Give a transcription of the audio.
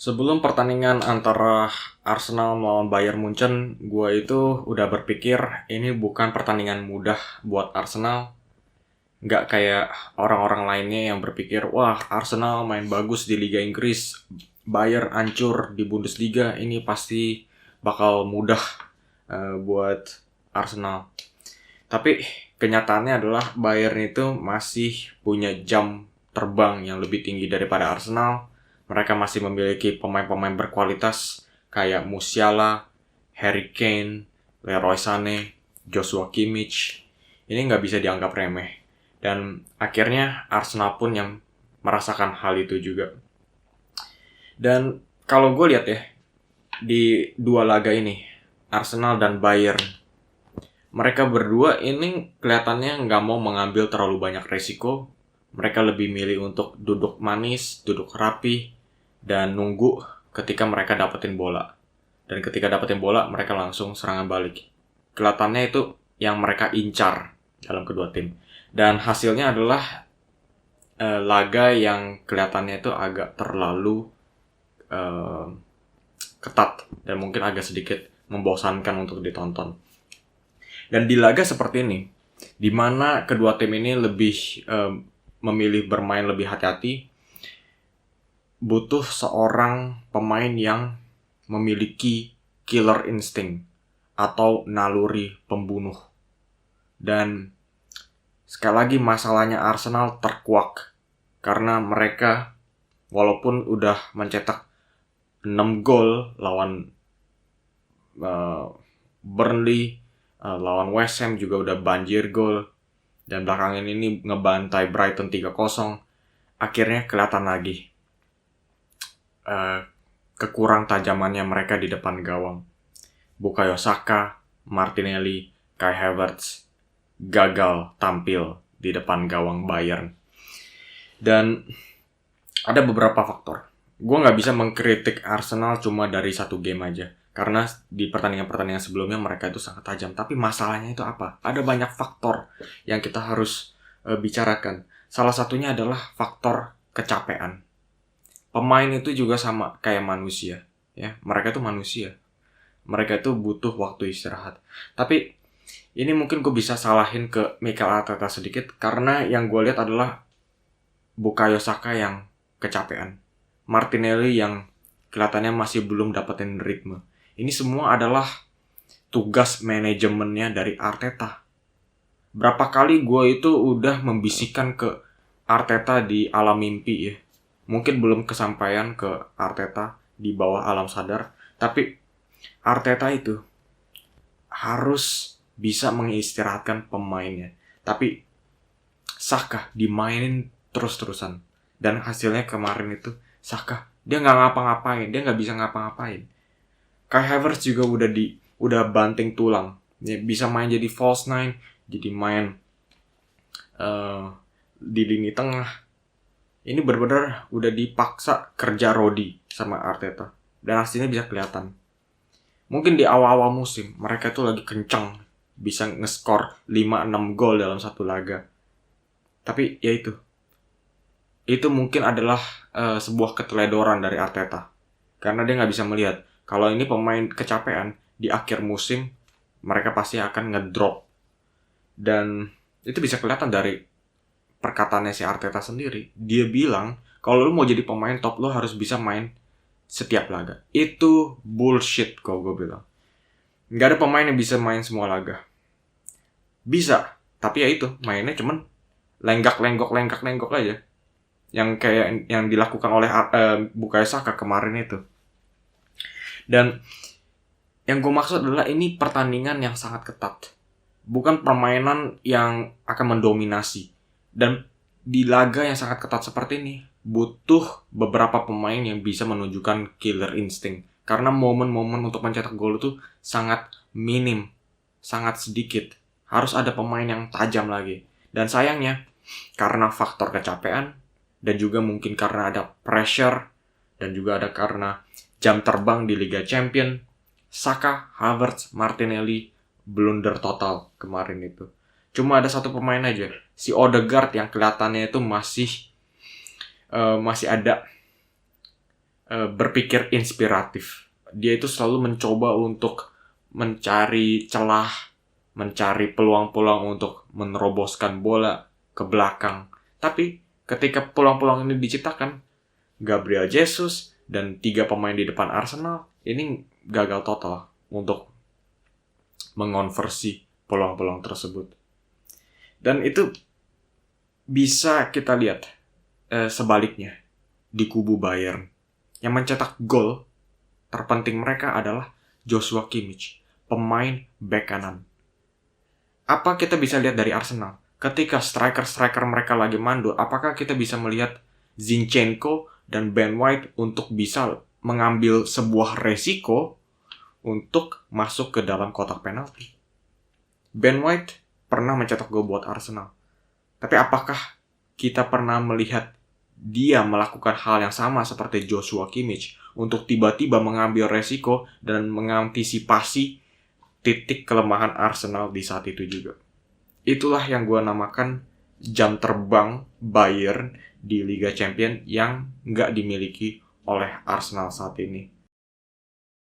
Sebelum pertandingan antara Arsenal melawan Bayern Munchen, gue itu udah berpikir ini bukan pertandingan mudah buat Arsenal. Nggak kayak orang-orang lainnya yang berpikir, wah Arsenal main bagus di Liga Inggris, Bayern hancur di Bundesliga, ini pasti bakal mudah buat Arsenal. Tapi kenyataannya adalah Bayern itu masih punya jam terbang yang lebih tinggi daripada Arsenal. Mereka masih memiliki pemain-pemain berkualitas kayak Musiala, Harry Kane, Leroy Sané, Joshua Kimmich. Ini nggak bisa dianggap remeh. Dan akhirnya Arsenal pun yang merasakan hal itu juga. Dan kalau gue lihat ya, di dua laga ini, Arsenal dan Bayern, mereka berdua ini kelihatannya nggak mau mengambil terlalu banyak resiko. Mereka lebih milih untuk duduk manis, duduk rapi, dan nunggu ketika mereka dapetin bola. Dan ketika dapetin bola, mereka langsung serangan balik. Kelihatannya itu yang mereka incar dalam kedua tim. Dan hasilnya adalah laga yang kelihatannya itu agak terlalu ketat dan mungkin agak sedikit membosankan untuk ditonton. Dan di laga seperti ini, di mana kedua tim ini lebih memilih bermain lebih hati-hati, butuh seorang pemain yang memiliki killer instinct atau naluri pembunuh. Dan sekali lagi masalahnya Arsenal terkuak karena mereka walaupun udah mencetak 6 gol lawan Burnley, lawan West Ham juga udah banjir gol, dan belakangan ini ngebantai Brighton 3-0. Akhirnya kelihatan lagi kekurang tajamannya mereka di depan gawang. Bukayo Saka, Martinelli, Kai Havertz gagal tampil di depan gawang Bayern. Dan ada beberapa faktor. Gue nggak bisa mengkritik Arsenal cuma dari satu game aja. Karena di pertandingan-pertandingan sebelumnya mereka itu sangat tajam. Tapi masalahnya itu apa? Ada banyak faktor yang kita harus bicarakan. Salah satunya adalah faktor kecapean. Pemain itu juga sama kayak manusia. Ya, mereka itu manusia. Mereka itu butuh waktu istirahat. Tapi ini mungkin gue bisa salahin ke Mikel Arteta sedikit. Karena yang gue lihat adalah Bukayo Saka yang kecapean, Martinelli yang kelihatannya masih belum dapetin ritme. Ini semua adalah tugas manajemennya dari Arteta. Berapa kali gue itu udah membisikkan ke Arteta di alam mimpi ya. Mungkin belum kesampaian ke Arteta di bawah alam sadar. Tapi Arteta itu harus bisa mengistirahatkan pemainnya. Tapi Saka dimainin terus-terusan. Dan hasilnya kemarin itu Saka, dia nggak ngapa-ngapain, dia nggak bisa ngapa-ngapain. Kai Havertz juga udah banting tulang. Dia bisa main jadi false nine, jadi main di lini tengah. Ini benar-benar udah dipaksa kerja Rodi sama Arteta. Dan hasilnya bisa kelihatan. Mungkin di awal-awal musim mereka tuh lagi kencang, bisa nge-score 5-6 gol dalam satu laga. Tapi ya itu mungkin adalah sebuah keteledoran dari Arteta. Karena dia nggak bisa melihat kalau ini pemain kecapean di akhir musim mereka pasti akan ngedrop. Dan itu bisa kelihatan dari perkataannya si Arteta sendiri. Dia bilang kalau lu mau jadi pemain top lu harus bisa main setiap laga. Itu bullshit kalau gue bilang. Nggak ada pemain yang bisa main semua laga. Bisa, tapi ya itu mainnya cuman lenggak-lenggok aja. Yang kayak yang dilakukan oleh Bukayo Saka kemarin itu. Dan yang gue maksud adalah ini pertandingan yang sangat ketat. Bukan permainan yang akan mendominasi. Dan di laga yang sangat ketat seperti ini, butuh beberapa pemain yang bisa menunjukkan killer instinct. Karena momen-momen untuk mencetak gol itu sangat minim, sangat sedikit. Harus ada pemain yang tajam lagi. Dan sayangnya, karena faktor kecapean, dan juga mungkin karena ada pressure, dan juga ada karena jam terbang di Liga Champion, Saka, Havertz, Martinelli blunder total kemarin itu. Cuma ada satu pemain aja, si Odegaard yang kelihatannya itu masih ada berpikir inspiratif. Dia itu selalu mencoba untuk mencari celah, mencari peluang-peluang untuk meneroboskan bola ke belakang. Tapi ketika peluang-peluang ini diciptakan, Gabriel Jesus dan 3 pemain di depan Arsenal ini gagal total untuk mengonversi peluang-peluang tersebut. Dan itu bisa kita lihat sebaliknya di kubu Bayern. Yang mencetak gol terpenting mereka adalah Joshua Kimmich, pemain bek kanan. Apa kita bisa lihat dari Arsenal? Ketika striker-striker mereka lagi mandul, apakah kita bisa melihat Zinchenko dan Ben White untuk bisa mengambil sebuah resiko untuk masuk ke dalam kotak penalti? Ben White pernah mencetak gol buat Arsenal. Tapi apakah kita pernah melihat dia melakukan hal yang sama seperti Joshua Kimmich untuk tiba-tiba mengambil resiko dan mengantisipasi titik kelemahan Arsenal di saat itu juga? Itulah yang gue namakan jam terbang Bayern di Liga Champions yang nggak dimiliki oleh Arsenal saat ini.